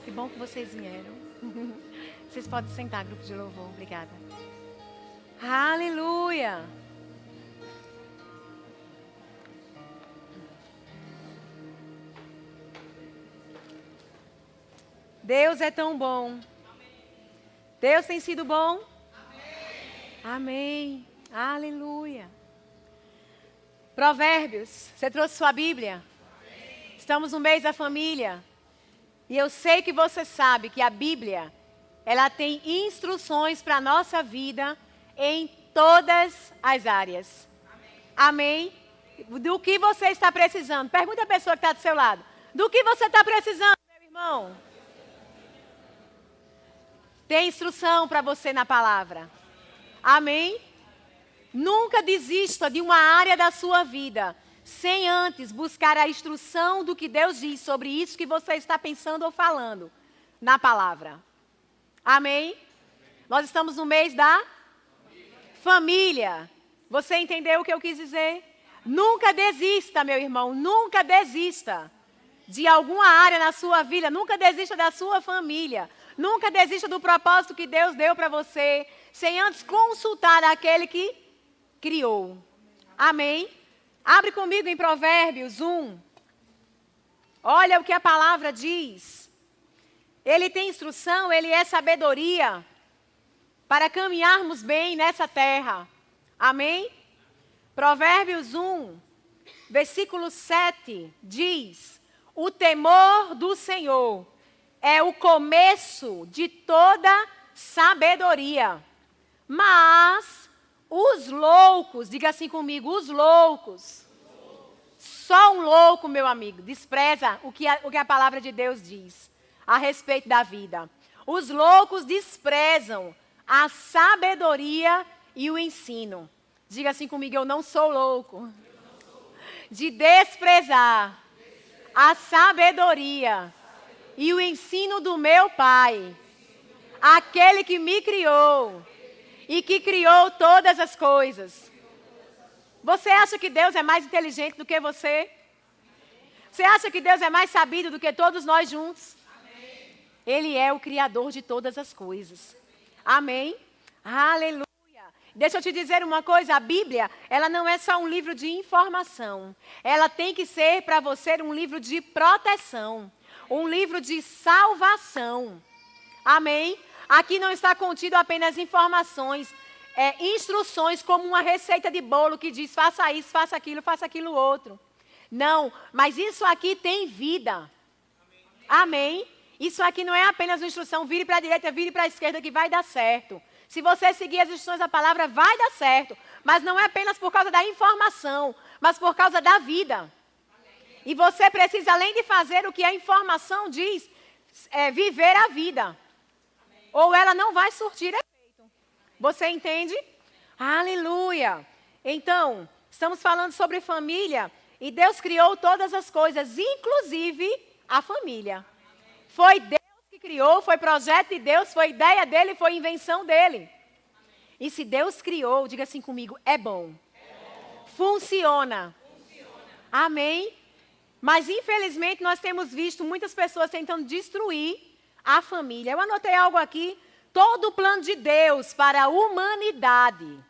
Que bom que vocês vieram. Vocês podem sentar, grupo de louvor. Obrigada. Aleluia. Deus é tão bom. Deus tem sido bom? Amém. Aleluia. Provérbios, você trouxe sua Bíblia? Estamos no mês da família. E eu sei que você sabe que a Bíblia, ela tem instruções para a nossa vida em todas as áreas. Amém? Do que você está precisando? Pergunta a pessoa que está do seu lado. Do que você está precisando, meu irmão? Tem instrução para você na palavra. Amém? Nunca desista de uma área da sua vida sem antes buscar a instrução do que Deus diz sobre isso que você está pensando ou falando na palavra. Amém? Nós estamos no mês da família. Você entendeu o que eu quis dizer? Nunca desista, meu irmão, nunca desista de alguma área na sua vida, nunca desista da sua família, nunca desista do propósito que Deus deu para você, sem antes consultar aquele que criou. Amém? Abre comigo em Provérbios 1. Olha o que a palavra diz. Ele tem instrução, ele é sabedoria para caminharmos bem nessa terra. Amém? Provérbios 1, versículo 7 diz: o temor do Senhor é o começo de toda sabedoria, mas os loucos, diga assim comigo, os loucos. Só um louco, meu amigo, despreza o que a palavra de Deus diz a respeito da vida. Os loucos desprezam a sabedoria e o ensino. Diga assim comigo, eu não sou louco de desprezar a sabedoria e o ensino do meu Pai, aquele que me criou e que criou todas as coisas. Você acha que Deus é mais inteligente do que você? Você acha que Deus é mais sabido do que todos nós juntos? Ele é o Criador de todas as coisas. Amém? Aleluia. Deixa eu te dizer uma coisa, a Bíblia, ela não é só um livro de informação. Ela tem que ser para você um livro de proteção, um livro de salvação. Amém? Aqui não está contido apenas informações, instruções como uma receita de bolo que diz faça isso, faça aquilo outro. Não, mas isso aqui tem vida. Amém? Isso aqui não é apenas uma instrução, vire para a direita, vire para a esquerda que vai dar certo. Se você seguir as instruções da palavra, vai dar certo. Mas não é apenas por causa da informação, mas por causa da vida. E você precisa, além de fazer o que a informação diz, viver a vida. Ou ela não vai surtir efeito. Você entende? Aleluia. Então, estamos falando sobre família. E Deus criou todas as coisas, inclusive a família. Foi Deus que criou, foi projeto de Deus, foi ideia dele, foi invenção dele. E se Deus criou, diga assim comigo, é bom. Funciona. Amém? Mas infelizmente nós temos visto muitas pessoas tentando destruir a família. Eu anotei algo aqui. Todo o plano de Deus para a humanidade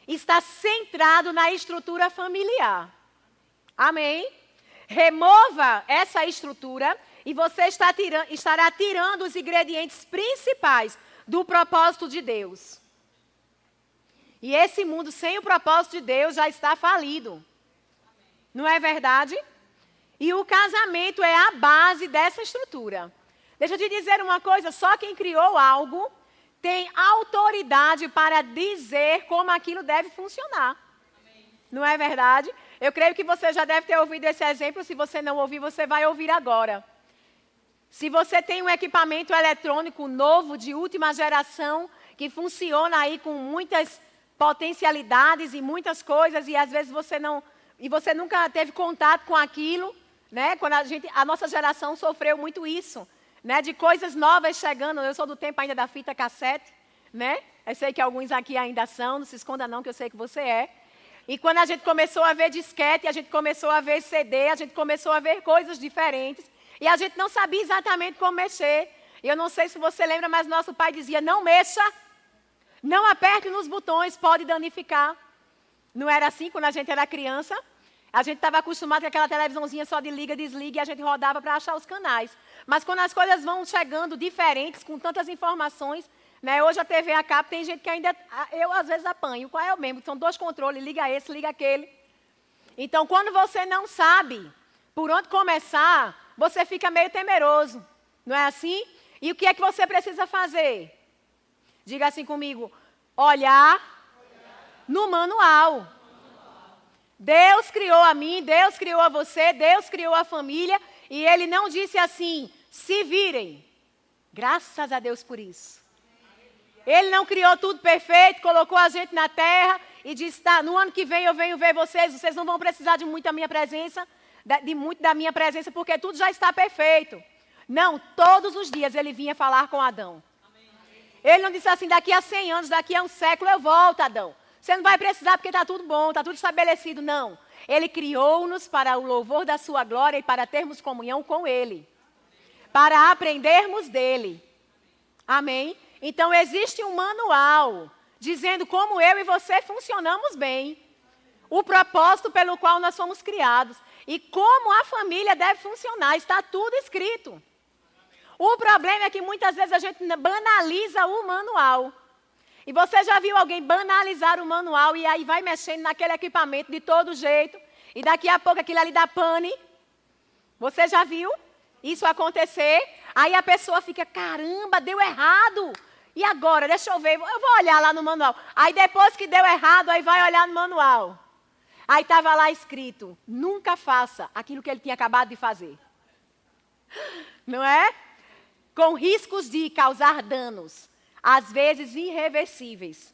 está centrado na estrutura familiar. Amém? Remova essa estrutura e você estará tirando os ingredientes principais do propósito de Deus. E esse mundo sem o propósito de Deus já está falido. Não é verdade? E o casamento é a base dessa estrutura. Deixa eu te dizer uma coisa, só quem criou algo tem autoridade para dizer como aquilo deve funcionar. Não é verdade? Eu creio que você já deve ter ouvido esse exemplo, se você não ouviu, você vai ouvir agora. Se você tem um equipamento eletrônico novo, de última geração, que funciona aí com muitas potencialidades e muitas coisas, e às vezes você nunca teve contato com aquilo, né? Quando a nossa geração sofreu muito isso, né? De coisas novas chegando. Eu sou do tempo ainda da fita cassete, né? Eu sei que alguns aqui ainda são, não se esconda não, que eu sei que você é. E quando a gente começou a ver disquete, a gente começou a ver CD, a gente começou a ver coisas diferentes, E a gente não sabia exatamente como mexer. E eu não sei se você lembra, mas nosso pai dizia, não mexa, não aperte nos botões, pode danificar. Não era assim quando a gente era criança? A gente estava acostumado com aquela televisãozinha só de liga, desliga, e a gente rodava para achar os canais. Mas quando as coisas vão chegando diferentes, com tantas informações, né, hoje a TV a cabo, tem gente que ainda, eu às vezes apanho, qual é o mesmo? São 2 controles, liga esse, liga aquele. Então, quando você não sabe por onde começar, você fica meio temeroso, não é assim? E o que é que você precisa fazer? Diga assim comigo, olhar no manual. Deus criou a mim, Deus criou a você, Deus criou a família, e Ele não disse assim, se virem. Graças a Deus por isso. Ele não criou tudo perfeito, colocou a gente na terra e disse, tá, no ano que vem eu venho ver vocês não vão precisar de muito da minha presença, porque tudo já está perfeito. Não, todos os dias Ele vinha falar com Adão. Ele não disse assim, daqui a 100 anos, daqui a um século eu volto, Adão. Você não vai precisar porque está tudo bom, está tudo estabelecido. Não. Ele criou-nos para o louvor da sua glória e para termos comunhão com Ele. Para aprendermos dEle. Amém? Então, existe um manual dizendo como eu e você funcionamos bem. O propósito pelo qual nós fomos criados. E como a família deve funcionar. Está tudo escrito. O problema é que muitas vezes a gente banaliza o manual. E você já viu alguém banalizar o manual e aí vai mexendo naquele equipamento de todo jeito e daqui a pouco aquilo ali dá pane? Você já viu isso acontecer? Aí a pessoa fica, caramba, deu errado. E agora? Deixa eu ver, eu vou olhar lá no manual. Aí depois que deu errado, aí vai olhar no manual. Aí estava lá escrito, nunca faça aquilo que ele tinha acabado de fazer. Não é? Com riscos de causar danos, às vezes irreversíveis,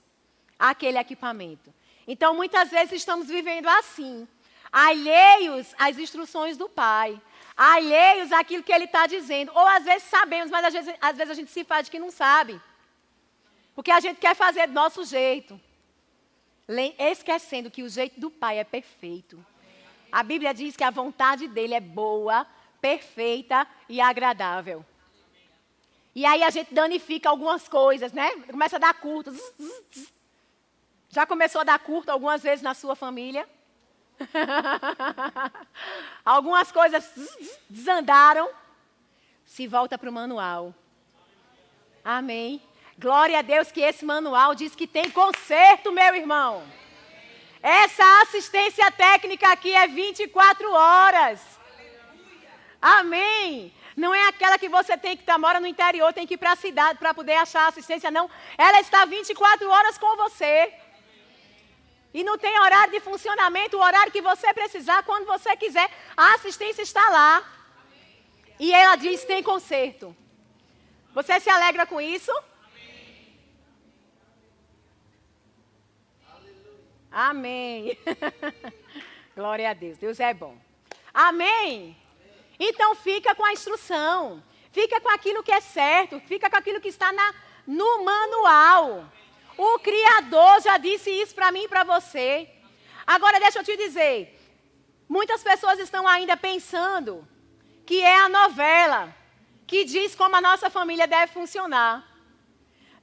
àquele equipamento. Então, muitas vezes estamos vivendo assim, alheios às instruções do Pai, alheios àquilo que Ele está dizendo. Ou às vezes sabemos, mas às vezes a gente se faz de que não sabe. Porque a gente quer fazer do nosso jeito, esquecendo que o jeito do Pai é perfeito. A Bíblia diz que a vontade dEle é boa, perfeita e agradável. E aí a gente danifica algumas coisas, né? Começa a dar curto. Já começou a dar curto algumas vezes na sua família? Algumas coisas desandaram. Se volta para o manual. Amém. Glória a Deus que esse manual diz que tem conserto, meu irmão. Essa assistência técnica aqui é 24 horas. Amém. Não é aquela que você tem que mora no interior, tem que ir para a cidade para poder achar assistência, não. Ela está 24 horas com você. E não tem horário de funcionamento, o horário que você precisar, quando você quiser, a assistência está lá. E ela diz, tem conserto. Você se alegra com isso? Amém. Glória a Deus, Deus é bom. Amém. Então fica com a instrução, fica com aquilo que é certo, fica com aquilo que está no manual. O Criador já disse isso para mim e para você. Agora deixa eu te dizer, muitas pessoas estão ainda pensando que é a novela que diz como a nossa família deve funcionar.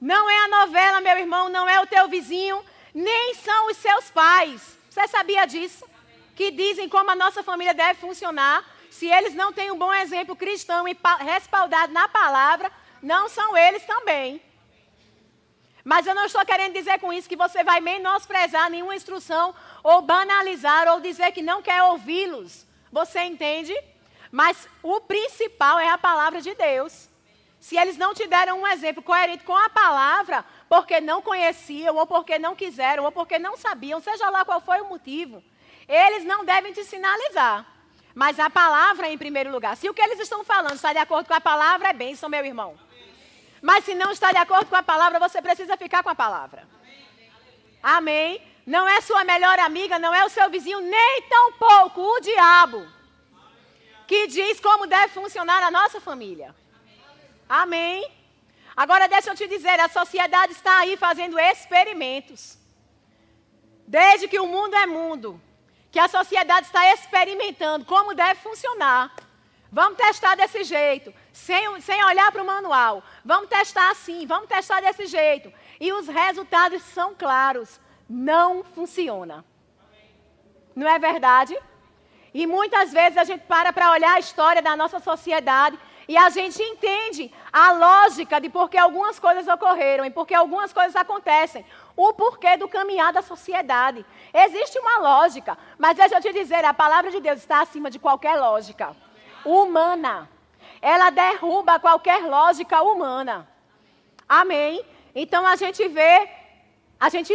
Não é a novela, meu irmão, não é o teu vizinho, nem são os seus pais. Você sabia disso? Que dizem como a nossa família deve funcionar. Se eles não têm um bom exemplo cristão e respaldado na palavra, não são eles também. Mas eu não estou querendo dizer com isso que você vai menosprezar nenhuma instrução ou banalizar ou dizer que não quer ouvi-los. Você entende? Mas o principal é a palavra de Deus. Se eles não te deram um exemplo coerente com a palavra, porque não conheciam, ou porque não quiseram, ou porque não sabiam, seja lá qual foi o motivo, eles não devem te sinalizar. Mas a palavra é em primeiro lugar. Se o que eles estão falando está de acordo com a palavra, é bênção, meu irmão. Mas se não está de acordo com a palavra, você precisa ficar com a palavra. Amém? Não é sua melhor amiga, não é o seu vizinho, nem tampouco o diabo, que diz como deve funcionar a nossa família. Amém? Agora deixa eu te dizer, a sociedade está aí fazendo experimentos. Desde que o mundo é mundo, que a sociedade está experimentando como deve funcionar. Vamos testar desse jeito, sem olhar para o manual. Vamos testar assim, vamos testar desse jeito. E os resultados são claros. Não funciona. Não é verdade? E muitas vezes a gente para olhar a história da nossa sociedade e a gente entende a lógica de por que algumas coisas ocorreram e por que algumas coisas acontecem. O porquê do caminhar da sociedade. Existe uma lógica, mas deixa eu te dizer, a palavra de Deus está acima de qualquer lógica humana. Ela derruba qualquer lógica humana. Amém? Então a gente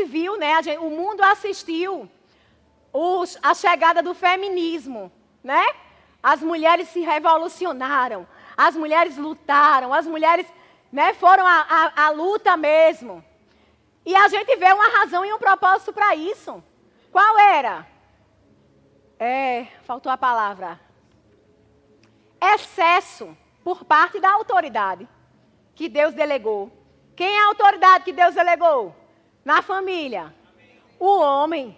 viu, né? O mundo assistiu a chegada do feminismo, né? As mulheres se revolucionaram, as mulheres lutaram, as mulheres, né, foram à luta mesmo. E a gente vê uma razão e um propósito para isso. Qual era? Faltou a palavra. Excesso por parte da autoridade que Deus delegou. Quem é a autoridade que Deus delegou? Na família. O homem,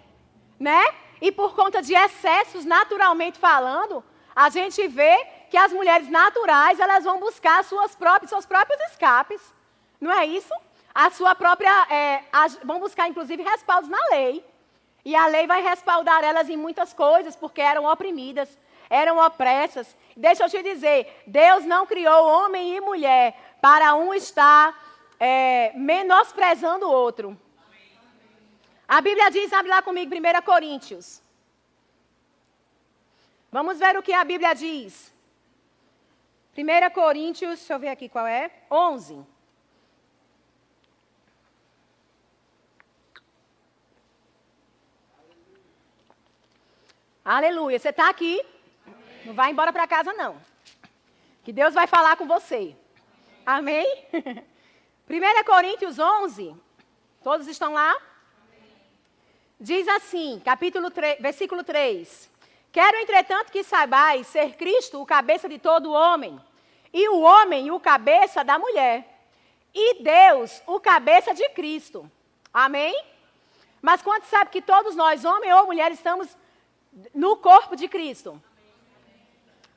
né? E por conta de excessos, naturalmente falando, a gente vê que as mulheres naturais, elas vão buscar seus próprios escapes. Não é isso? A sua própria, vão buscar, inclusive, respaldos na lei. E a lei vai respaldar elas em muitas coisas, porque eram oprimidas, eram opressas. Deixa eu te dizer, Deus não criou homem e mulher para um estar menosprezando o outro. A Bíblia diz, abre lá comigo, 1 Coríntios. Vamos ver o que a Bíblia diz. 1 Coríntios, deixa eu ver aqui qual é, 11. Aleluia, você está aqui? Amém. Não vai embora para casa não. Que Deus vai falar com você. Amém? 1 Coríntios 11, todos estão lá? Diz assim, capítulo 3, versículo 3. Quero, entretanto, que saibais ser Cristo o cabeça de todo homem, e o homem o cabeça da mulher, e Deus o cabeça de Cristo. Amém? Mas quanto sabe que todos nós, homem ou mulher, estamos no corpo de Cristo?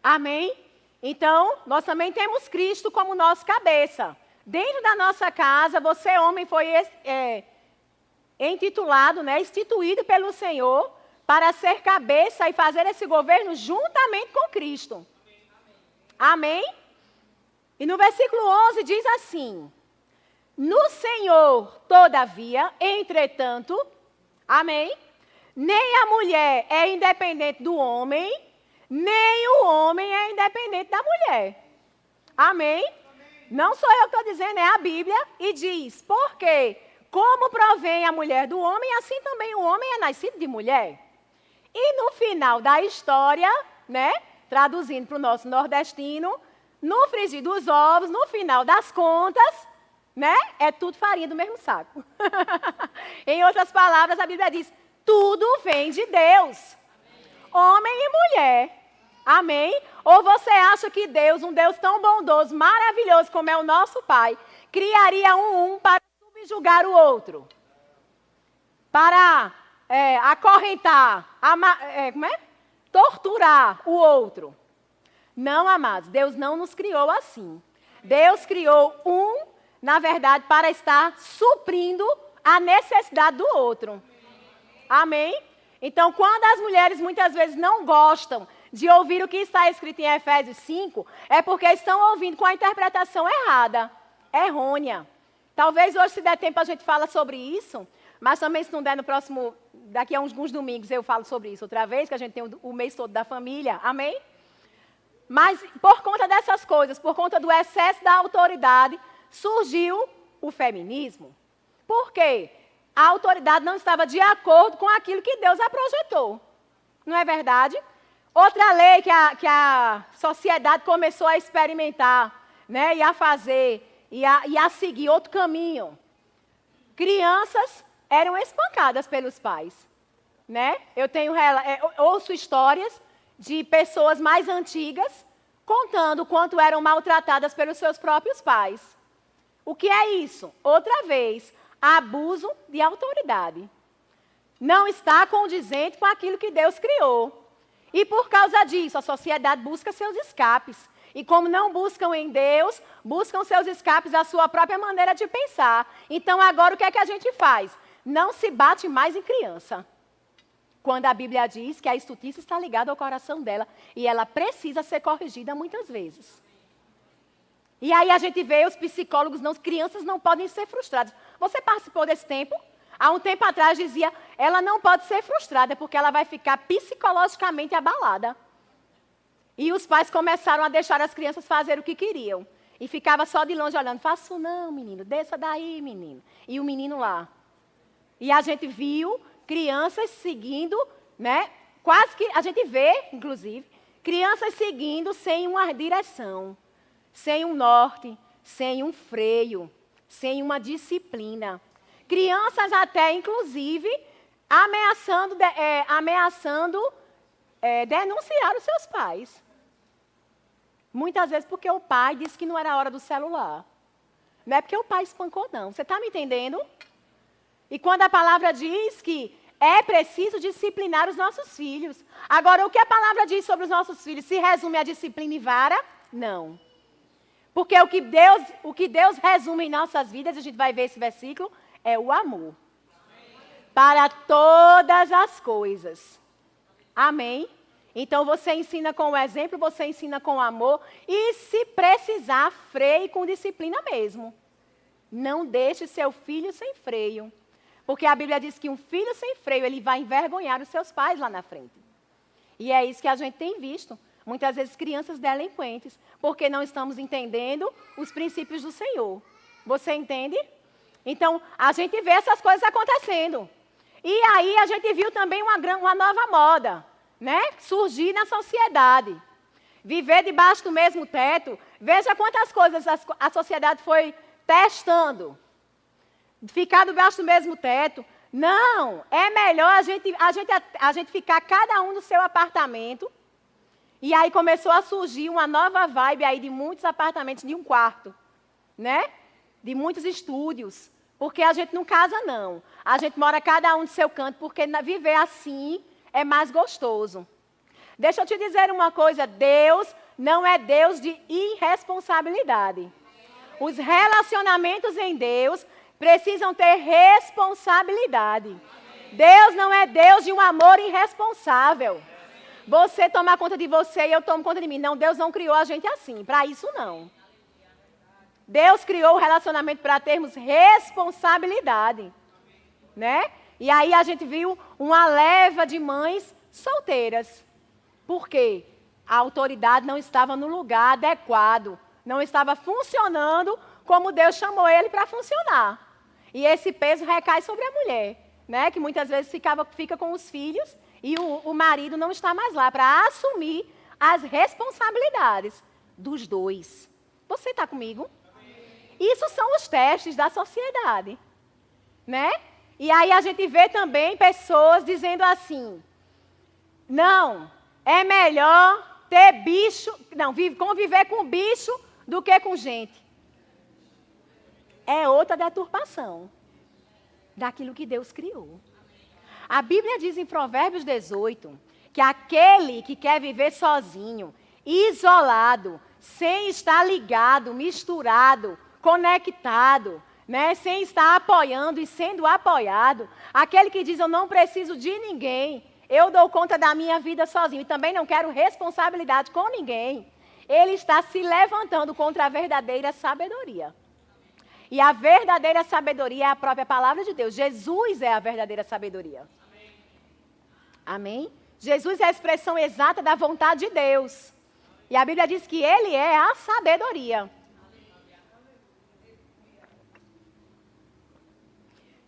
Amém? Então, nós também temos Cristo como nosso cabeça. Dentro da nossa casa, você, homem, foi intitulado, né, instituído pelo Senhor para ser cabeça e fazer esse governo juntamente com Cristo. Amém? E no versículo 11 diz assim: no Senhor, todavia, entretanto, amém? Nem a mulher é independente do homem, nem o homem é independente da mulher. Amém? Não sou eu que estou dizendo, é a Bíblia, e diz, porque como provém a mulher do homem, assim também o homem é nascido de mulher. E no final da história, né, traduzindo para o nosso nordestino, no frigir dos ovos, no final das contas, né, é tudo farinha do mesmo saco. Em outras palavras, a Bíblia diz, tudo vem de Deus. Homem e mulher. Amém? Ou você acha que Deus, um Deus tão bondoso, maravilhoso como é o nosso Pai, criaria um para subjugar o outro? Para acorrentar, torturar o outro? Não, amados, Deus não nos criou assim. Deus criou na verdade, para estar suprindo a necessidade do outro. Amém? Então, quando as mulheres muitas vezes não gostam de ouvir o que está escrito em Efésios 5, é porque estão ouvindo com a interpretação errada, errônea. Talvez hoje, se der tempo, a gente fala sobre isso, mas também se não der no próximo, daqui a alguns domingos eu falo sobre isso outra vez, que a gente tem o mês todo da família, amém? Mas por conta dessas coisas, por conta do excesso da autoridade, surgiu o feminismo. Por quê? A autoridade não estava de acordo com aquilo que Deus a projetou. Não é verdade? Outra lei que a sociedade começou a experimentar, né, e a fazer, e a seguir outro caminho. Crianças eram espancadas pelos pais. Né? Eu ouço histórias de pessoas mais antigas contando quanto eram maltratadas pelos seus próprios pais. O que é isso? Outra vez, abuso de autoridade. Não está condizente com aquilo que Deus criou. E por causa disso, a sociedade busca seus escapes. E como não buscam em Deus, buscam seus escapes à sua própria maneira de pensar. Então agora o que é que a gente faz? Não se bate mais em criança. Quando a Bíblia diz que a estultícia está ligada ao coração dela e ela precisa ser corrigida muitas vezes. E aí a gente vê os psicólogos, não, crianças não podem ser frustradas. Você participou desse tempo? Há um tempo atrás dizia, ela não pode ser frustrada porque ela vai ficar psicologicamente abalada. E os pais começaram a deixar as crianças fazer o que queriam. E ficava só de longe olhando, faço não, menino, desça daí, menino. E o menino lá. E a gente viu crianças seguindo, né? Quase que, a gente vê, inclusive, crianças seguindo sem uma direção, sem um norte, sem um freio, sem uma disciplina. Crianças até, inclusive, ameaçando denunciar os seus pais. Muitas vezes porque o pai disse que não era a hora do celular. Não é porque o pai espancou, não. Você está me entendendo? E quando a palavra diz que é preciso disciplinar os nossos filhos. Agora, o que a palavra diz sobre os nossos filhos? Se resume a disciplina e vara? Não. Porque o que Deus resume em nossas vidas, a gente vai ver esse versículo, é o amor. Para todas as coisas. Amém? Então, você ensina com o exemplo, você ensina com o amor. E, se precisar, freie com disciplina mesmo. Não deixe seu filho sem freio. Porque a Bíblia diz que um filho sem freio, ele vai envergonhar os seus pais lá na frente. E é isso que a gente tem visto. Muitas vezes, crianças delinquentes. Porque não estamos entendendo os princípios do Senhor. Você entende? Então, a gente vê essas coisas acontecendo. E aí, a gente viu também uma nova moda. Né? Surgir na sociedade. Viver debaixo do mesmo teto. Veja quantas coisas a sociedade foi testando. Ficar debaixo do mesmo teto. Não, é melhor a gente ficar cada um no seu apartamento. E aí começou a surgir uma nova vibe aí de muitos apartamentos de um quarto. Né? De muitos estúdios. Porque a gente não casa, não. A gente mora cada um no seu canto, porque viver assim é mais gostoso. Deixa eu te dizer uma coisa, Deus não é Deus de irresponsabilidade. Os relacionamentos em Deus precisam ter responsabilidade. Deus não é Deus de um amor irresponsável. Você toma conta de você e eu tomo conta de mim. Não, Deus não criou a gente assim, para isso não. Deus criou o relacionamento para termos responsabilidade. Né? E aí a gente viu uma leva de mães solteiras. Por quê? A autoridade não estava no lugar adequado. Não estava funcionando como Deus chamou ele para funcionar. E esse peso recai sobre a mulher. Né? Que muitas vezes fica com os filhos e o marido não está mais lá para assumir as responsabilidades dos dois. Você está comigo? Isso são os testes da sociedade. Né? E aí a gente vê também pessoas dizendo assim, não, é melhor ter bicho, não, conviver com bicho do que com gente. É outra deturpação daquilo que Deus criou. A Bíblia diz em Provérbios 18, que aquele que quer viver sozinho, isolado, sem estar ligado, misturado, conectado, né, sem estar apoiando e sendo apoiado, aquele que diz, eu não preciso de ninguém, eu dou conta da minha vida sozinho e também não quero responsabilidade com ninguém, ele está se levantando contra a verdadeira sabedoria. E a verdadeira sabedoria é a própria palavra de Deus. Jesus é a verdadeira sabedoria. Amém? Jesus é a expressão exata da vontade de Deus. E a Bíblia diz que ele é a sabedoria.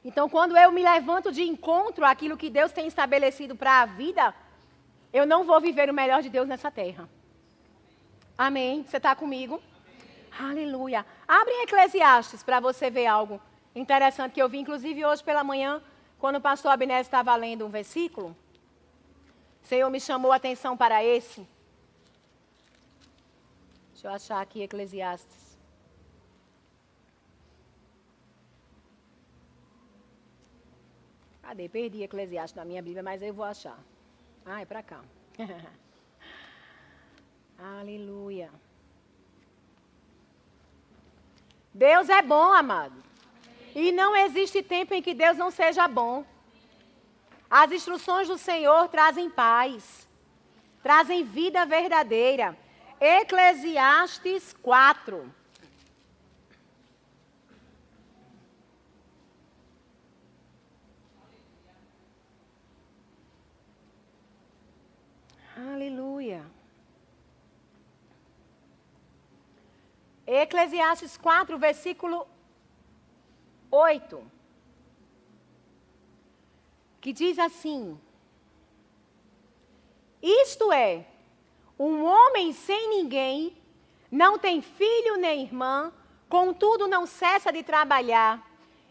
Então, quando eu me levanto de encontro àquilo que Deus tem estabelecido para a vida, eu não vou viver o melhor de Deus nessa terra. Amém? Você está comigo? Aleluia. Abre em Eclesiastes para você ver algo interessante que eu vi, inclusive hoje pela manhã, quando o pastor Abner estava lendo um versículo. O Senhor me chamou a atenção para esse. Deixa eu achar aqui Eclesiastes. Cadê? Perdi Eclesiastes na minha Bíblia, mas eu vou achar. Ah, é para cá. Aleluia. Deus é bom, amado. E não existe tempo em que Deus não seja bom. As instruções do Senhor trazem paz, trazem vida verdadeira. Eclesiastes 4. Aleluia. Eclesiastes 4, versículo 8. Que diz assim: isto é, um homem sem ninguém, não tem filho nem irmã, contudo não cessa de trabalhar,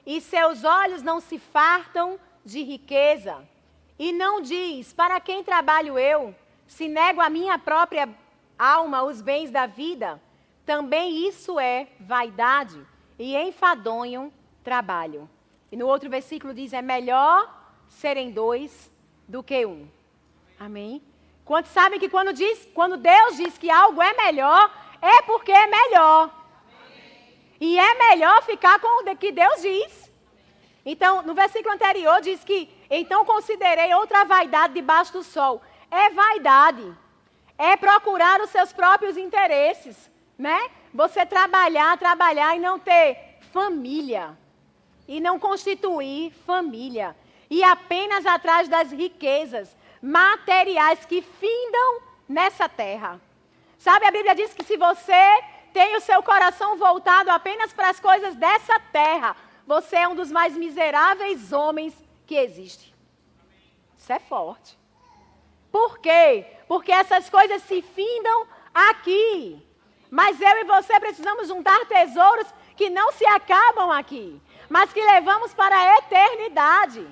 e seus olhos não se fartam de riqueza. E não diz, para quem trabalho eu, se nego a minha própria alma os bens da vida? Também isso é vaidade e enfadonho trabalho. E no outro versículo diz, é melhor serem dois do que um. Amém? Quantos sabem que quando Deus diz que algo é melhor, é porque é melhor. Amém. E é melhor ficar com o que Deus diz. Então, no versículo anterior diz que, então considerei outra vaidade debaixo do sol. É vaidade. É procurar os seus próprios interesses, né? Você trabalhar e não ter família. E não constituir família. E apenas atrás das riquezas materiais que findam nessa terra. Sabe, a Bíblia diz que se você tem o seu coração voltado apenas para as coisas dessa terra, você é um dos mais miseráveis homens que existe. Isso é forte. Por quê? Porque essas coisas se findam aqui. Mas eu e você precisamos juntar tesouros que não se acabam aqui, mas que levamos para a eternidade.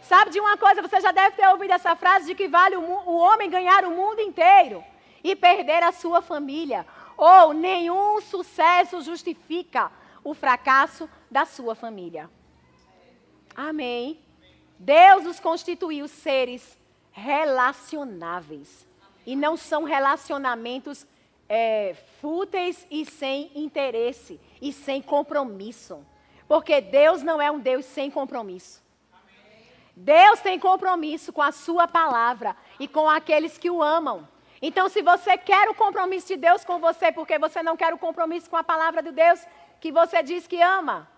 Sabe de uma coisa, você já deve ter ouvido essa frase de que vale o homem ganhar o mundo inteiro e perder a sua família. Ou nenhum sucesso justifica o fracasso da sua família. Amém. Deus os constituiu seres relacionáveis. E não são relacionamentos fúteis e sem interesse e sem compromisso. Porque Deus não é um Deus sem compromisso. Deus tem compromisso com a sua palavra e com aqueles que o amam. Então, se você quer o compromisso de Deus com você, porque você não quer o compromisso com a palavra de Deus que você diz que ama.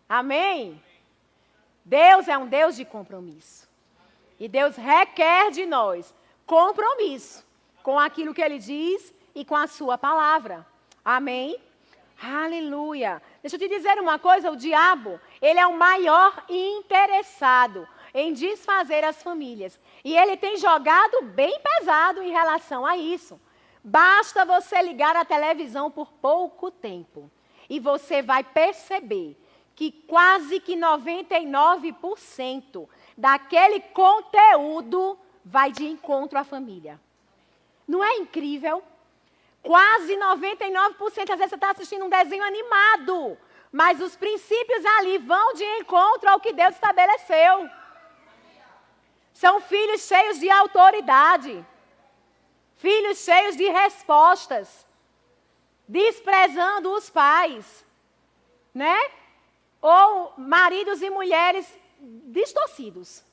Amém? Deus é um Deus de compromisso. E Deus requer de nós compromisso com aquilo que Ele diz e com a sua palavra. Amém? Aleluia. Deixa eu te dizer uma coisa, o diabo, ele é o maior interessado em desfazer as famílias. E ele tem jogado bem pesado em relação a isso. Basta você ligar a televisão por pouco tempo e você vai perceber que quase que 99% daquele conteúdo vai de encontro à família. Não é incrível? Quase 99%, às vezes você está assistindo um desenho animado, mas os princípios ali vão de encontro ao que Deus estabeleceu. São filhos cheios de autoridade, filhos cheios de respostas, desprezando os pais, né? Ou maridos e mulheres distorcidos.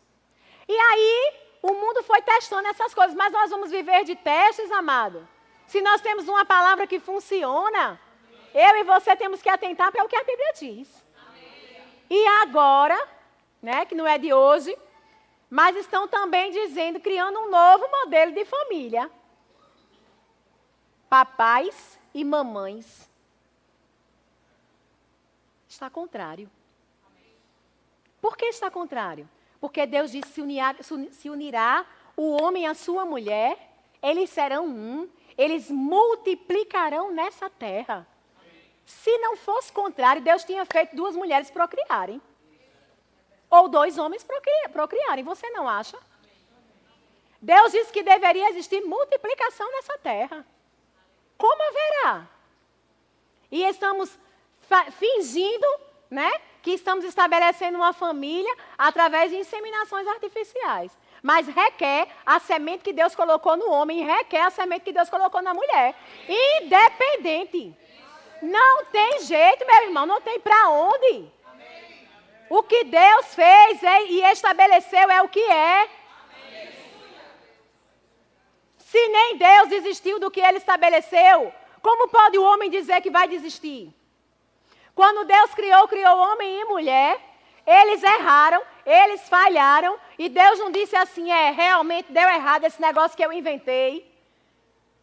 E aí, o mundo foi testando essas coisas, mas nós vamos viver de testes, amado. Se nós temos uma palavra que funciona, eu e você temos que atentar para o que a Bíblia diz. Amém. E agora, né, que não é de hoje, mas estão também dizendo, criando um novo modelo de família. Papais e mamães. Está contrário. Por que está contrário? Porque Deus disse, se unirá o homem à sua mulher, eles serão um. Eles multiplicarão nessa terra. Se não fosse contrário, Deus tinha feito 2 mulheres procriarem. Ou 2 homens procriarem. Você não acha? Deus disse que deveria existir multiplicação nessa terra. Como haverá? E estamos fingindo, né, que estamos estabelecendo uma família através de inseminações artificiais. mas requer a semente que Deus colocou no homem e requer a semente que Deus colocou na mulher. Independente. Não tem jeito, meu irmão, não tem para onde. O que Deus fez e estabeleceu é o que é. Se nem Deus desistiu do que ele estabeleceu, como pode o homem dizer que vai desistir? Quando Deus criou homem e mulher, eles erraram, eles falharam, e Deus não disse assim, realmente deu errado esse negócio que eu inventei.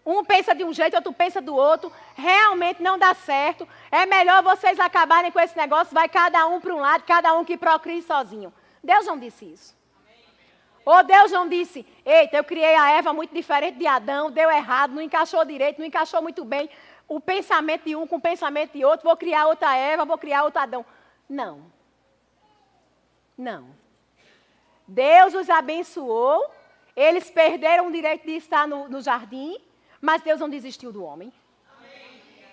Um pensa de um jeito, outro pensa do outro, realmente não dá certo, é melhor vocês acabarem com esse negócio, vai cada um para um lado, cada um que procrie sozinho. Deus não disse isso. Ou Deus não disse, eita, eu criei a Eva muito diferente de Adão, deu errado, não encaixou direito, não encaixou muito bem o pensamento de um com o pensamento de outro, vou criar outra Eva, vou criar outro Adão. Não. Não. Deus os abençoou, eles perderam o direito de estar no jardim, mas Deus não desistiu do homem.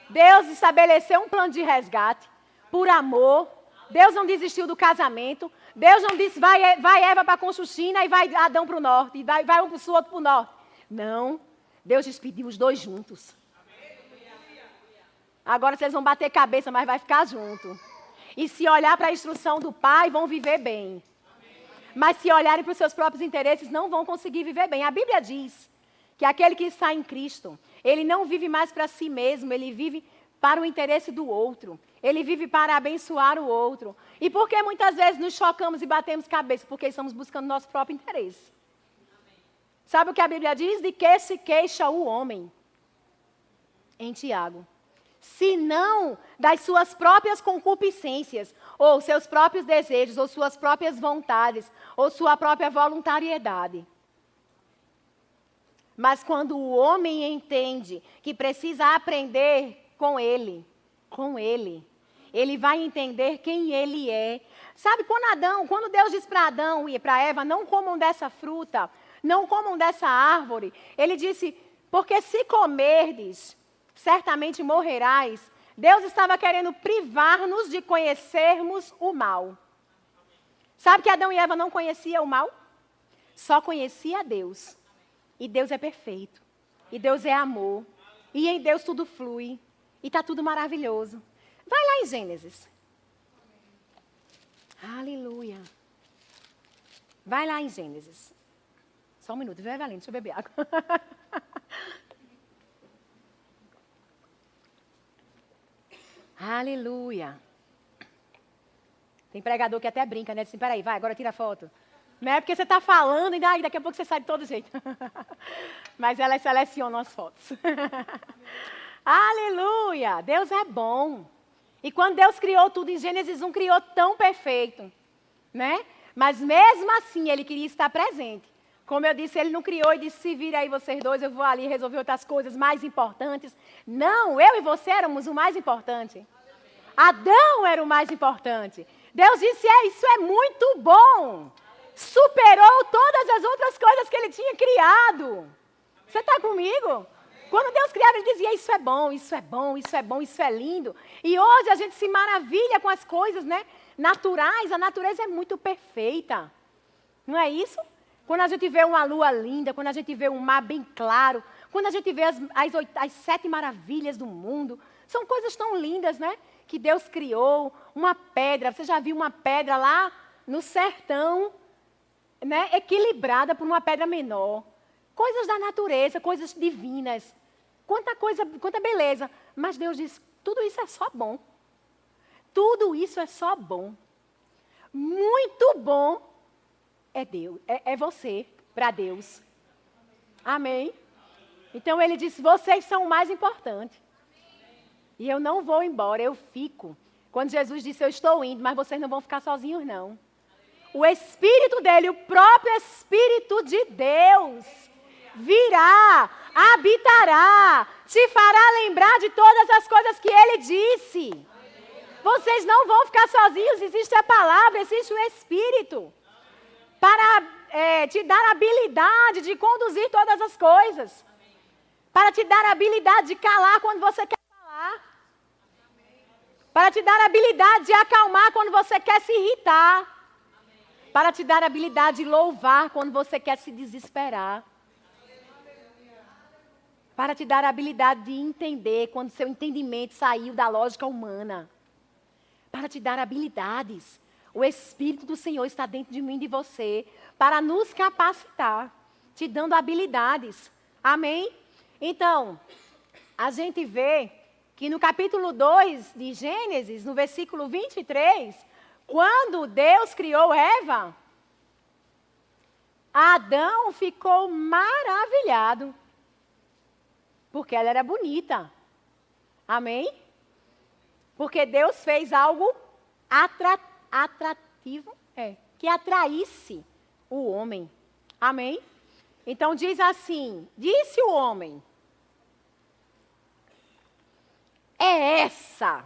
Deus estabeleceu um plano de resgate, por amor. Deus não desistiu do casamento. Deus não disse, vai Eva para Conchuchina e vai Adão para o norte, e vai um para o sul, outro para o norte. Não. Deus despediu os dois juntos. Agora vocês vão bater cabeça, mas vai ficar junto. E se olhar para a instrução do Pai, vão viver bem. Mas se olharem para os seus próprios interesses, não vão conseguir viver bem. A Bíblia diz que aquele que está em Cristo, ele não vive mais para si mesmo, ele vive para o interesse do outro. Ele vive para abençoar o outro. E por que muitas vezes nos chocamos e batemos cabeça? Porque estamos buscando nosso próprio interesse. Sabe o que a Bíblia diz? De que se queixa o homem? Em Tiago. Se não das suas próprias concupiscências, ou seus próprios desejos, ou suas próprias vontades, ou sua própria voluntariedade. Mas quando o homem entende que precisa aprender com ele, ele vai entender quem ele é. Sabe, quando Deus diz para Adão e para Eva, não comam dessa fruta, não comam dessa árvore, ele disse, porque se comerdes, certamente morrerás. Deus estava querendo privar-nos de conhecermos o mal. Sabe que Adão e Eva não conheciam o mal? Só conhecia Deus. E Deus é perfeito. E Deus é amor. E em Deus tudo flui. E está tudo maravilhoso. Vai lá em Gênesis. Aleluia. Vai lá em Gênesis. Só um minuto, viu, Evelyn? Deixa eu beber água. Aleluia. Tem pregador que até brinca, né? Diz assim, peraí, vai, agora tira a foto. Não é porque você está falando e daqui a pouco você sai de todo jeito. Mas elas selecionam as fotos. Aleluia. Deus é bom. E quando Deus criou tudo em Gênesis 1, criou tão perfeito. Né? Mas mesmo assim, ele queria estar presente. Como eu disse, ele não criou e disse, se virem aí vocês dois, eu vou ali resolver outras coisas mais importantes. Não, eu e você éramos o mais importante. Adão era o mais importante. Deus disse, isso é muito bom. Superou todas as outras coisas que ele tinha criado. Você está comigo? Quando Deus criava, ele dizia, isso é bom, isso é bom, isso é bom, isso é lindo. E hoje a gente se maravilha com as coisas, né? Naturais, a natureza é muito perfeita. Não é isso? Quando a gente vê uma lua linda, quando a gente vê um mar bem claro, quando a gente vê as 7 maravilhas do mundo, são coisas tão lindas, né? Que Deus criou, uma pedra, você já viu uma pedra lá no sertão, né? Equilibrada por uma pedra menor. Coisas da natureza, coisas divinas. Quanta coisa, quanta beleza. Mas Deus diz, tudo isso é só bom. Tudo isso é só bom. Muito bom é Deus, é você para Deus. Amém? Então ele disse, vocês são o mais importante. E eu não vou embora, eu fico. Quando Jesus disse, eu estou indo, mas vocês não vão ficar sozinhos, não. O Espírito dele, o próprio Espírito de Deus, virá, habitará, te fará lembrar de todas as coisas que ele disse. Vocês não vão ficar sozinhos, existe a palavra, existe o Espírito. Para te dar a habilidade de conduzir todas as coisas. Para te dar a habilidade de calar quando você quer falar. Para te dar a habilidade de acalmar quando você quer se irritar. para te dar a habilidade de louvar quando você quer se desesperar. Para te dar a habilidade de entender quando seu entendimento saiu da lógica humana. Para te dar habilidades. O Espírito do Senhor está dentro de mim e de você para nos capacitar, te dando habilidades. Amém? Então, a gente vê que no capítulo 2 de Gênesis, no versículo 23, quando Deus criou Eva, Adão ficou maravilhado, porque ela era bonita. Amém? Porque Deus fez algo atrativo, que atraísse o homem. Amém? Então diz assim, disse o homem, é essa.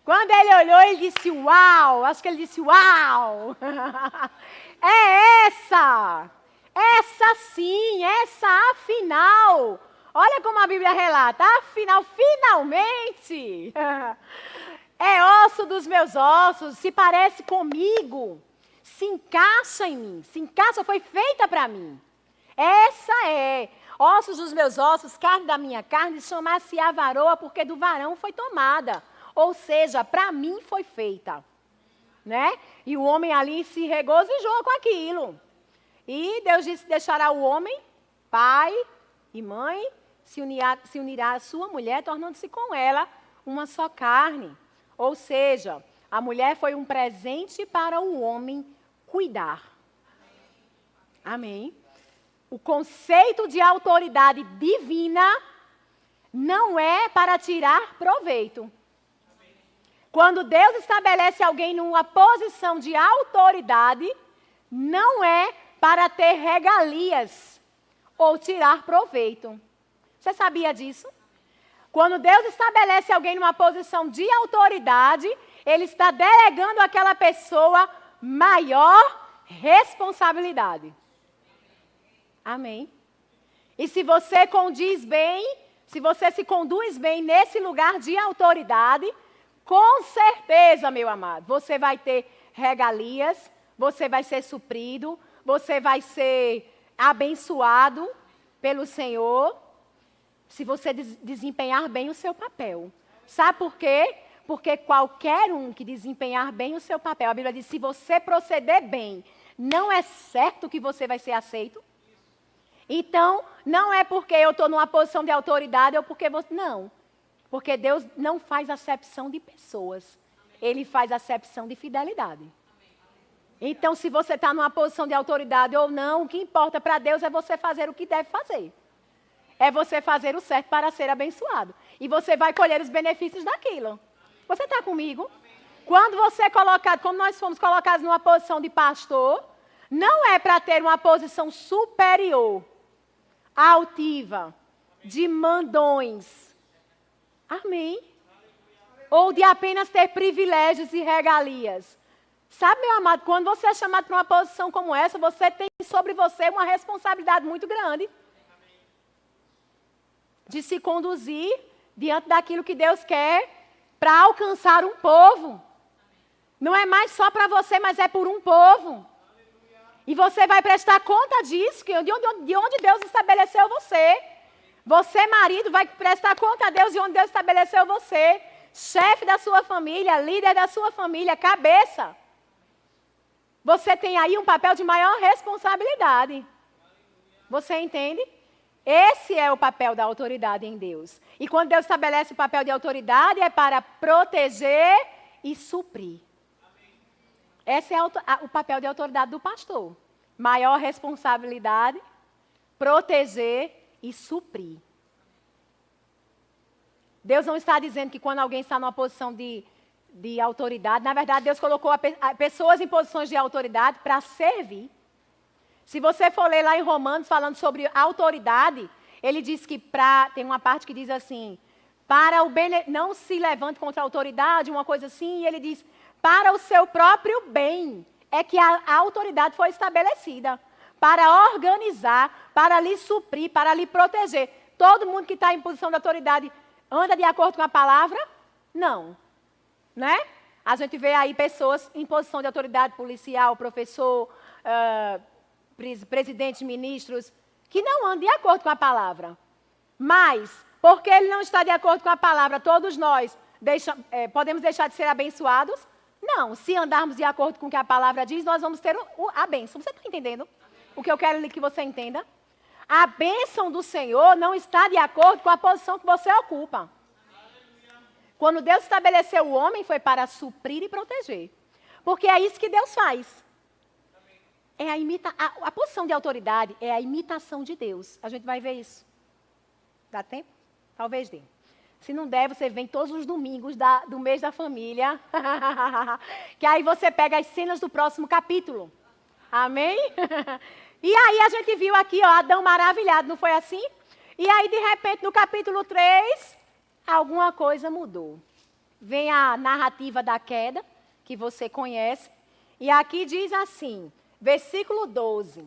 Quando ele olhou, ele disse, uau, acho que ele disse, uau. É essa. Essa sim, essa afinal. Olha como a Bíblia relata, afinal, finalmente. É osso dos meus ossos, se parece comigo. Se encaixa em mim, se encaixa, foi feita para mim. Essa é, ossos dos meus ossos, carne da minha carne, chamar-se a varoa, porque do varão foi tomada. Ou seja, para mim foi feita. Né? E o homem ali se regozijou com aquilo. E Deus disse, deixará o homem, pai e mãe, se unirá à sua mulher, tornando-se com ela uma só carne. Ou seja, a mulher foi um presente para o homem cuidar. Amém? O conceito de autoridade divina não é para tirar proveito. Quando Deus estabelece alguém numa posição de autoridade, não é para ter regalias ou tirar proveito. Você sabia disso? Quando Deus estabelece alguém numa posição de autoridade, Ele está delegando àquela pessoa maior responsabilidade. Amém? E se você condiz bem, se você se conduz bem nesse lugar de autoridade, com certeza, meu amado, você vai ter regalias, você vai ser suprido, você vai ser abençoado pelo Senhor, se você desempenhar bem o seu papel. Sabe por quê? Porque qualquer um que desempenhar bem o seu papel, a Bíblia diz, se você proceder bem, não é certo que você vai ser aceito? Então, não é porque eu estou numa posição de autoridade ou porque você... Não. Porque Deus não faz acepção de pessoas. Ele faz acepção de fidelidade. Então, se você está numa posição de autoridade ou não, o que importa para Deus é você fazer o que deve fazer. É você fazer o certo para ser abençoado. E você vai colher os benefícios daquilo. Você está comigo? Quando você é colocado, como nós fomos colocados numa posição de pastor, não é para ter uma posição superior, altiva, de mandões. Amém? Ou de apenas ter privilégios e regalias. Sabe, meu amado, quando você é chamado para uma posição como essa, você tem sobre você uma responsabilidade muito grande. De se conduzir diante daquilo que Deus quer para alcançar um povo. Não é mais só para você, mas é por um povo. E você vai prestar conta disso, de onde Deus estabeleceu você. Você, marido, vai prestar conta a Deus de onde Deus estabeleceu você. Chefe da sua família, líder da sua família, cabeça. Você tem aí um papel de maior responsabilidade. Você entende? Esse é o papel da autoridade em Deus. E quando Deus estabelece o papel de autoridade, é para proteger e suprir. Esse é o papel de autoridade do pastor. Maior responsabilidade, proteger e suprir. Deus não está dizendo que quando alguém está numa posição de autoridade, na verdade Deus colocou pessoas em posições de autoridade para servir. Se você for ler lá em Romanos falando sobre autoridade, ele diz que tem uma parte que diz assim, não se levante contra a autoridade, uma coisa assim, e ele diz, para o seu próprio bem, é que a autoridade foi estabelecida, para organizar, para lhe suprir, para lhe proteger. Todo mundo que está em posição de autoridade anda de acordo com a palavra? Não. Né? A gente vê aí pessoas em posição de autoridade policial, professor, presidente, ministros, que não andam de acordo com a palavra. Mas, porque ele não está de acordo com a palavra, todos nós podemos deixar de ser abençoados? Não, se andarmos de acordo com o que a palavra diz, nós vamos ter a bênção. Você está entendendo o que eu quero que você entenda? A bênção do Senhor não está de acordo com a posição que você ocupa. Quando Deus estabeleceu o homem, foi para suprir e proteger. Porque é isso que Deus faz. É a posição de autoridade é a imitação de Deus. A gente vai ver isso. Dá tempo? Talvez dê. Se não der, você vem todos os domingos do mês da família. Que aí você pega as cenas do próximo capítulo. Amém? E aí a gente viu aqui, ó, Adão maravilhado, não foi assim? E aí, de repente, no capítulo 3, alguma coisa mudou. Vem a narrativa da queda, que você conhece. E aqui diz assim, versículo 12.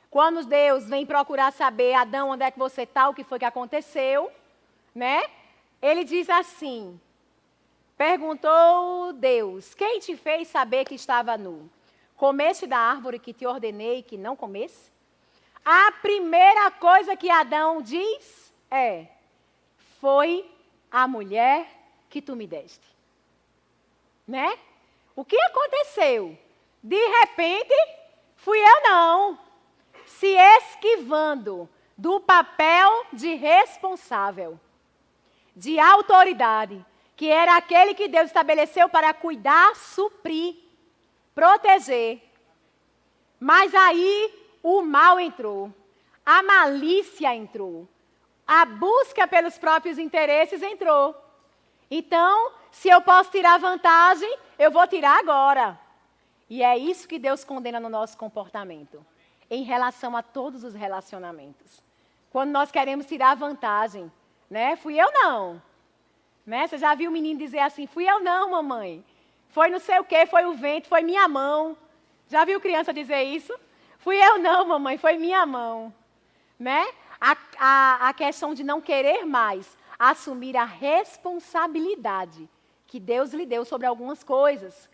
Quando Deus vem procurar saber, Adão, onde é que você está, o que foi que aconteceu, né? Ele diz assim, perguntou Deus, quem te fez saber que estava nu? Comeste da árvore que te ordenei que não comesse? A primeira coisa que Adão diz foi a mulher que tu me deste. Né? O que aconteceu? De repente, fui eu não. Se esquivando do papel de responsável, de autoridade, que era aquele que Deus estabeleceu para cuidar, suprir, proteger. Mas aí o mal entrou, a malícia entrou, a busca pelos próprios interesses entrou. Então, se eu posso tirar vantagem, eu vou tirar agora. E é isso que Deus condena no nosso comportamento, em relação a todos os relacionamentos. Quando nós queremos tirar vantagem, né? Fui eu não. Né? Você já viu o menino dizer assim, fui eu não, mamãe. Foi não sei o quê, foi o vento, foi minha mão. Já viu criança dizer isso? Fui eu não, mamãe, foi minha mão. Né? A questão de não querer mais assumir a responsabilidade que Deus lhe deu sobre algumas coisas.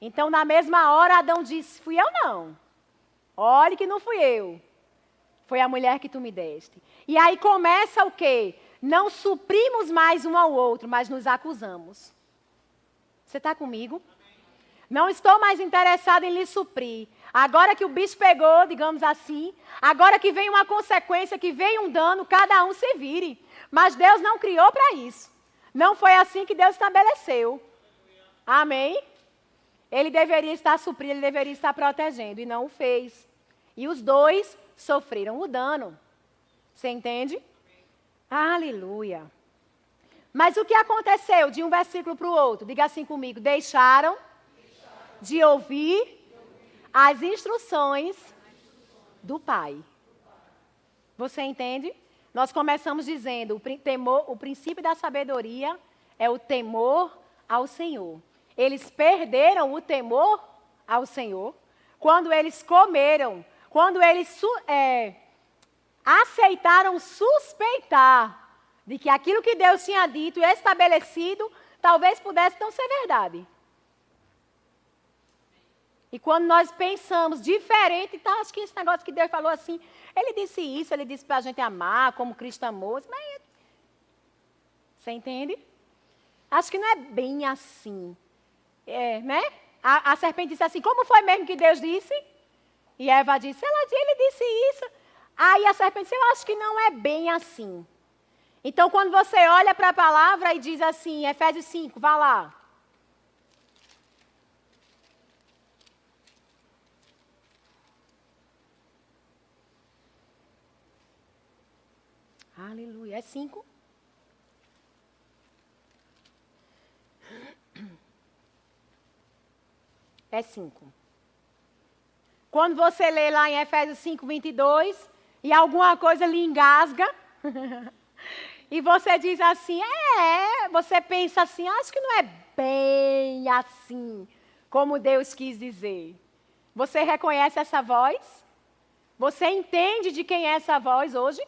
Então, na mesma hora, Adão disse, fui eu não. Olhe que não fui eu. Foi a mulher que tu me deste. E aí começa o quê? Não suprimos mais um ao outro, mas nos acusamos. Você está comigo? Não estou mais interessada em lhe suprir. Agora que o bicho pegou, digamos assim, agora que vem uma consequência, que vem um dano, cada um se vire. Mas Deus não criou para isso. Não foi assim que Deus estabeleceu. Amém? Ele deveria estar suprindo, ele deveria estar protegendo, e não o fez. E os dois sofreram o dano. Você entende? Aleluia. Mas o que aconteceu de um versículo para o outro? Diga assim comigo. Deixaram de ouvir as instruções do Pai. Você entende? Nós começamos dizendo, o princípio da sabedoria é o temor ao Senhor. Eles perderam o temor ao Senhor quando eles comeram, quando eles aceitaram suspeitar de que aquilo que Deus tinha dito e estabelecido talvez pudesse não ser verdade. E quando nós pensamos diferente, tá, acho que esse negócio que Deus falou assim, ele disse isso, ele disse para a gente amar como Cristo amou, mas você entende? Acho que não é bem assim. Né? A serpente disse assim, como foi mesmo que Deus disse? E Eva disse, ele disse isso. Aí a serpente disse, eu acho que não é bem assim. Então, quando você olha para a palavra e diz assim, Efésios 5, vá lá. Aleluia, é 5. É 5. Quando você lê lá em Efésios 5, 22, e alguma coisa lhe engasga, e você diz assim, você pensa assim, acho que não é bem assim, como Deus quis dizer. Você reconhece essa voz? Você entende de quem é essa voz hoje?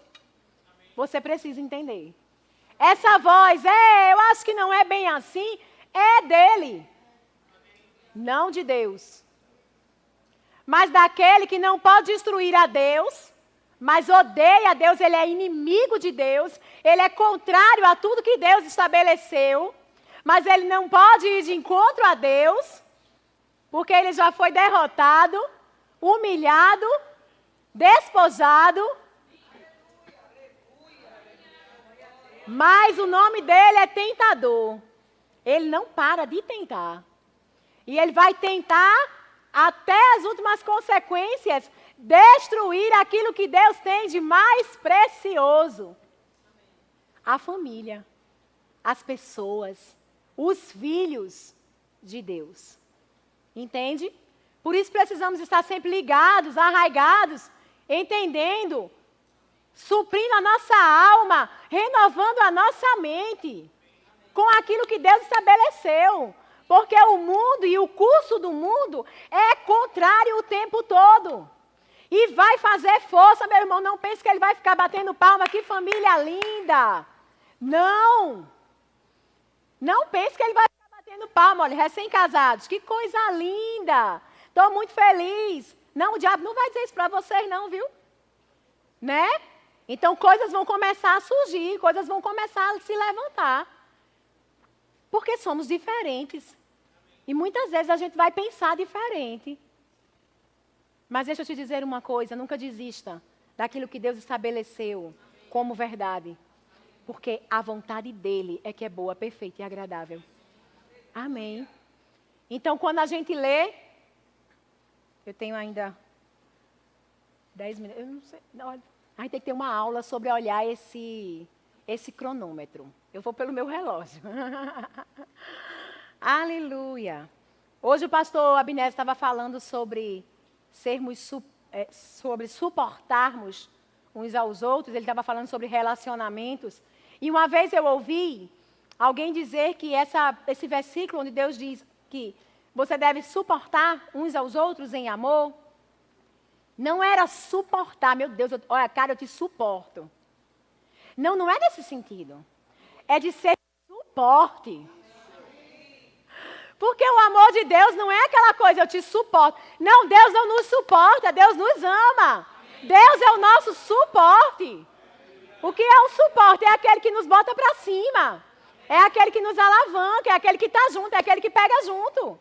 Você precisa entender. Essa voz, eu acho que não é bem assim, é dele, não de Deus. Mas daquele que não pode destruir a Deus, mas odeia a Deus, ele é inimigo de Deus, ele é contrário a tudo que Deus estabeleceu, mas ele não pode ir de encontro a Deus, porque ele já foi derrotado, humilhado, despojado. Mas o nome dele é tentador. Ele não para de tentar. E ele vai tentar, até as últimas consequências, destruir aquilo que Deus tem de mais precioso. A família, as pessoas, os filhos de Deus. Entende? Por isso precisamos estar sempre ligados, arraigados, entendendo, suprindo a nossa alma, renovando a nossa mente com aquilo que Deus estabeleceu. Porque o mundo e o curso do mundo é contrário o tempo todo. E vai fazer força, meu irmão. Não pense que ele vai ficar batendo palma. Que família linda. Não. Não pense que ele vai ficar batendo palma. Olha, recém-casados. Que coisa linda. Estou muito feliz. Não, o diabo não vai dizer isso para vocês não, viu? Né? Então, coisas vão começar a surgir. Coisas vão começar a se levantar. Porque somos diferentes. E muitas vezes a gente vai pensar diferente. Mas deixa eu te dizer uma coisa, nunca desista daquilo que Deus estabeleceu como verdade. Porque a vontade dele é que é boa, perfeita e agradável. Amém. Então, quando a gente lê, eu tenho ainda 10 minutos, eu não sei, a gente tem que ter uma aula sobre olhar esse cronômetro. Eu vou pelo meu relógio. Aleluia. Hoje o pastor Abner estava falando sobre sobre suportarmos uns aos outros. Ele estava falando sobre relacionamentos. E uma vez eu ouvi alguém dizer que esse versículo onde Deus diz que você deve suportar uns aos outros em amor, não era suportar, meu Deus, olha, cara, eu te suporto. Não, não é nesse sentido. É de ser suporte. Porque o amor de Deus não é aquela coisa, eu te suporto. Não, Deus não nos suporta, Deus nos ama. Deus é o nosso suporte. O que é um suporte? É aquele que nos bota para cima. É aquele que nos alavanca, é aquele que está junto, é aquele que pega junto.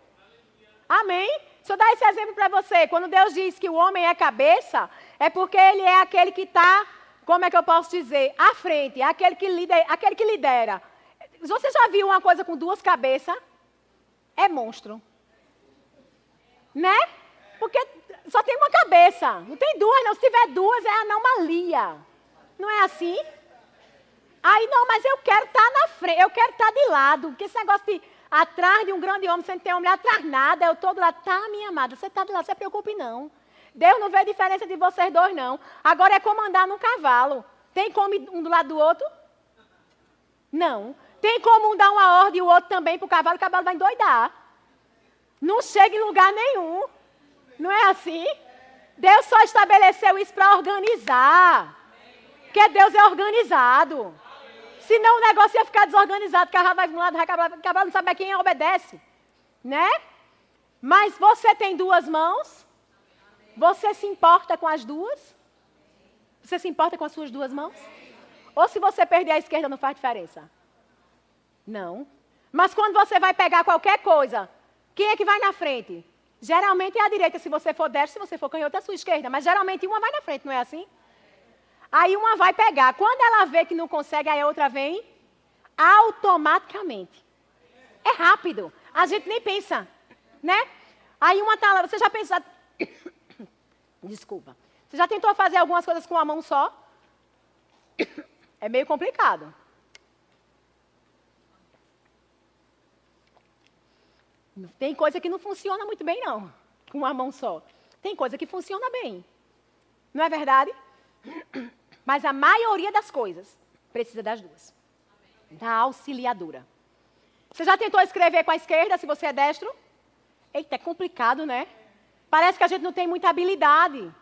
Amém? Deixa eu dar esse exemplo para você. Quando Deus diz que o homem é cabeça, é porque ele é aquele que está, como é que eu posso dizer, à frente, é aquele que lidera. Você já viu uma coisa com duas cabeças? É monstro. Né? Porque só tem uma cabeça. Não tem duas, não. Se tiver duas, é anomalia. Não é assim? Aí, não, mas eu quero estar na frente, eu quero estar de lado. Porque esse negócio de atrás de um grande homem, sem ter uma mulher atrás nada, eu estou do lado. Tá, minha amada, você está do lado, não se preocupe não. Deus não vê diferença de vocês dois, não. Agora é como andar num cavalo. Tem como um do lado do outro? Não. Tem como um dar uma ordem e o outro também para o cavalo vai endoidar. Não chega em lugar nenhum. Não é assim? Deus só estabeleceu isso para organizar. Porque Deus é organizado. Senão o negócio ia ficar desorganizado. O cavalo vai de um lado, o cavalo não sabe a quem obedece. Né? Mas você tem duas mãos. Você se importa com as duas? Você se importa com as suas duas mãos? Ou se você perder a esquerda não faz diferença? Não. Mas quando você vai pegar qualquer coisa, quem é que vai na frente? Geralmente é a direita, se você for destro, se você for canhoto, é a sua esquerda. Mas geralmente uma vai na frente, não é assim? Aí uma vai pegar. Quando ela vê que não consegue, aí a outra vem automaticamente. É rápido. A gente nem pensa, né? Aí uma tá lá, você já pensou... Desculpa. Você já tentou fazer algumas coisas com uma mão só? É meio complicado. Tem coisa que não funciona muito bem, não, com uma mão só. Tem coisa que funciona bem. Não é verdade? Mas a maioria das coisas precisa das duas. Da auxiliadora. Você já tentou escrever com a esquerda, se você é destro? Eita, é complicado, né? Parece que a gente não tem muita habilidade.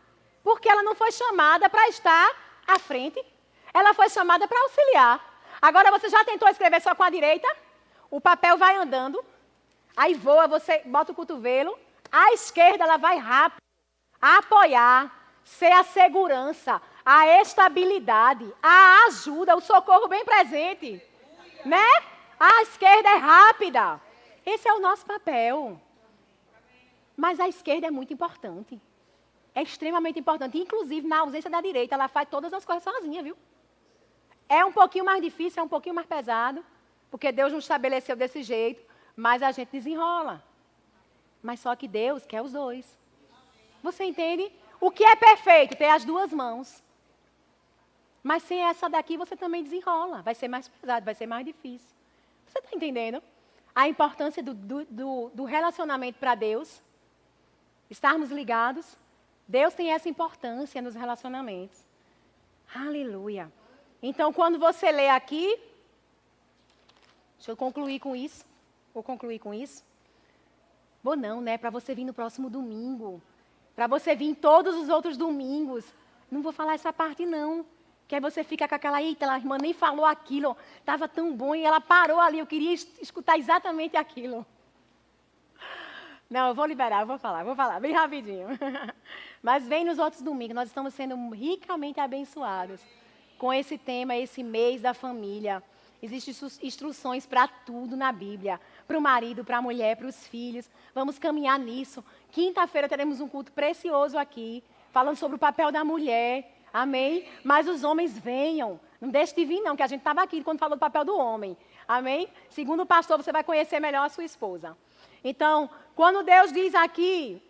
Porque ela não foi chamada para estar à frente. Ela foi chamada para auxiliar. Agora, você já tentou escrever só com a direita? o papel vai andando, aí voa, você bota o cotovelo, a esquerda ela vai rápido, apoiar, ser a segurança, a estabilidade, a ajuda, o socorro bem presente, né? A esquerda é rápida. Esse é o nosso papel. Mas a esquerda é muito importante. É extremamente importante. Inclusive, na ausência da direita, ela faz todas as coisas sozinha, viu? É um pouquinho mais difícil, é um pouquinho mais pesado, porque Deus nos estabeleceu desse jeito, mas a gente desenrola. Mas só que Deus quer os dois. Você entende? O que é perfeito? Ter as duas mãos. Mas sem essa daqui, você também desenrola. Vai ser mais pesado, vai ser mais difícil. Você está entendendo? A importância do relacionamento para Deus. Estarmos ligados. Deus tem essa importância nos relacionamentos. Aleluia. Então, quando você lê aqui, deixa eu concluir com isso. Vou concluir com isso. Vou não, né? Para você vir no próximo domingo. Para você vir em todos os outros domingos. Não vou falar essa parte, não. Que aí você fica com aquela, eita, a irmã nem falou aquilo. Estava tão bom e ela parou ali. Eu queria escutar exatamente aquilo. Não, eu vou liberar, eu vou falar bem rapidinho. Mas vem nos outros domingos, nós estamos sendo ricamente abençoados com esse tema, esse mês da família. Existem instruções para tudo na Bíblia, para o marido, para a mulher, para os filhos. Vamos caminhar nisso. Quinta-feira teremos um culto precioso aqui, falando sobre o papel da mulher, amém? Mas os homens venham, não deixe de vir não, que a gente estava aqui quando falou do papel do homem, amém? Segundo o pastor, você vai conhecer melhor a sua esposa. Então, quando Deus diz aqui,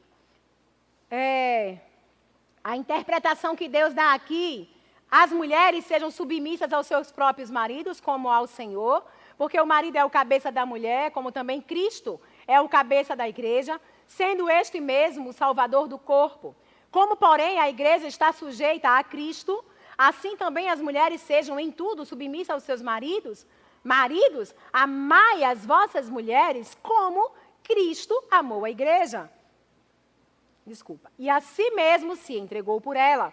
a interpretação que Deus dá aqui, as mulheres sejam submissas aos seus próprios maridos, como ao Senhor, porque o marido é o cabeça da mulher, como também Cristo é o cabeça da igreja, sendo este mesmo o salvador do corpo. Como, porém, a igreja está sujeita a Cristo, assim também as mulheres sejam em tudo submissas aos seus maridos. Maridos, amai as vossas mulheres como Cristo amou a igreja. E a si mesmo se entregou por ela,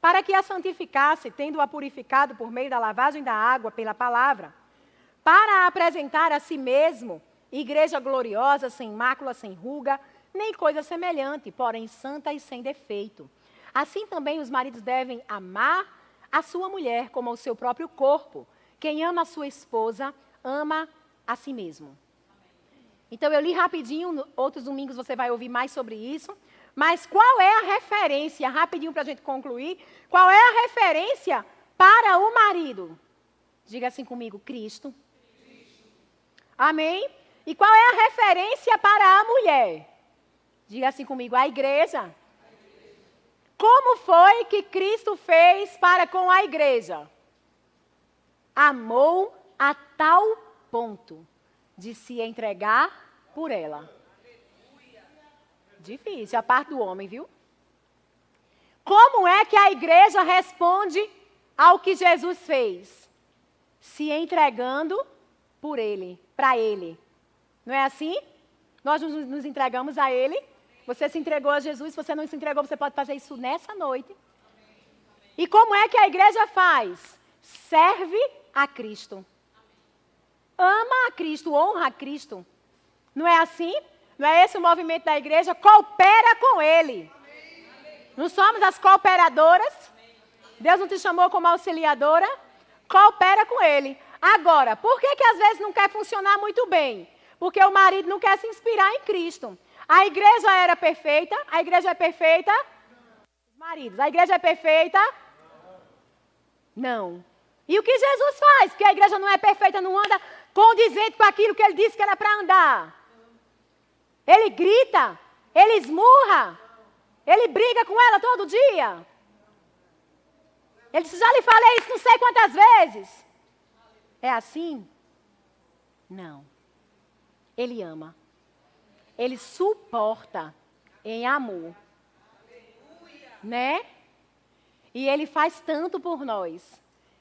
para que a santificasse, tendo-a purificado por meio da lavagem da água pela palavra, para a apresentar a si mesmo, igreja gloriosa, sem mácula, sem ruga, nem coisa semelhante, porém santa e sem defeito. Assim também os maridos devem amar a sua mulher como ao seu próprio corpo. Quem ama a sua esposa, ama a si mesmo. Então eu li rapidinho, outros domingos você vai ouvir mais sobre isso. Mas qual é a referência, rapidinho para a gente concluir, qual é a referência para o marido? Diga assim comigo, Cristo. Amém? E qual é a referência para a mulher? Diga assim comigo, a igreja. Como foi que Cristo fez para com a igreja? Amou a tal ponto de se entregar por ela. Difícil, a parte do homem, viu? Como é que a igreja responde ao que Jesus fez? Se entregando por ele, para ele. Não é assim? Nós nos entregamos a ele. Você se entregou a Jesus, se você não se entregou, você pode fazer isso nessa noite. E como é que a igreja faz? Serve a Cristo. Ama a Cristo, honra a Cristo. Não é assim? Não é esse o movimento da igreja? Coopera com ele. Não somos as cooperadoras? Deus não te chamou como auxiliadora? Coopera com ele. Agora, por que às vezes não quer funcionar muito bem? Porque o marido não quer se inspirar em Cristo. A igreja era perfeita? A igreja é perfeita? Os maridos, a igreja é perfeita? Não. E o que Jesus faz? Porque a igreja não é perfeita, não anda condizente com aquilo que ele disse que era para andar. Ele grita, ele esmurra, ele briga com ela todo dia. Ele disse, já lhe falei isso não sei quantas vezes. É assim? Não. Ele ama. Ele suporta em amor. Né? E ele faz tanto por nós,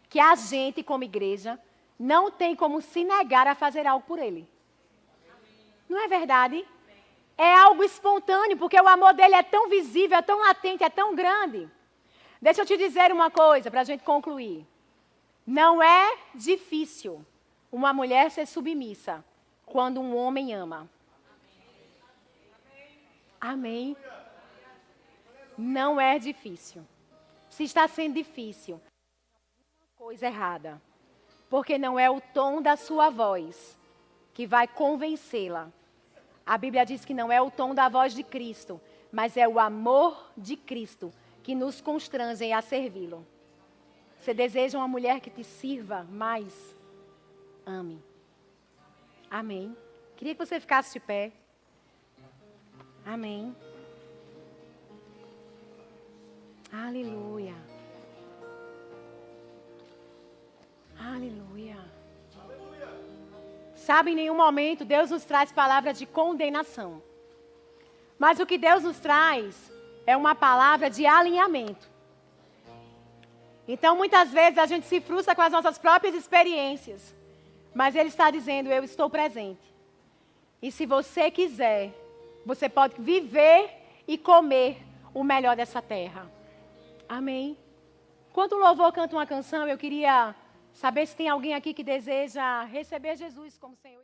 que a gente, como igreja, não tem como se negar a fazer algo por ele. Não é verdade? É algo espontâneo, porque o amor dele é tão visível, é tão latente, é tão grande. Deixa eu te dizer uma coisa, para a gente concluir. Não é difícil uma mulher ser submissa quando um homem ama. Amém? Não é difícil. Se está sendo difícil, coisa errada. Porque não é o tom da sua voz que vai convencê-la. A Bíblia diz que não é o tom da voz de Cristo, mas é o amor de Cristo que nos constrange a servi-lo. Você deseja uma mulher que te sirva mais? Ame. Amém. Queria que você ficasse de pé. Amém. Aleluia. Aleluia. Sabe, em nenhum momento Deus nos traz palavra de condenação. Mas o que Deus nos traz é uma palavra de alinhamento. Então, muitas vezes a gente se frustra com as nossas próprias experiências. Mas Ele está dizendo, eu estou presente. E se você quiser, você pode viver e comer o melhor dessa terra. Amém? Quando o louvor canta uma canção, eu queria saber se tem alguém aqui que deseja receber Jesus como Senhor.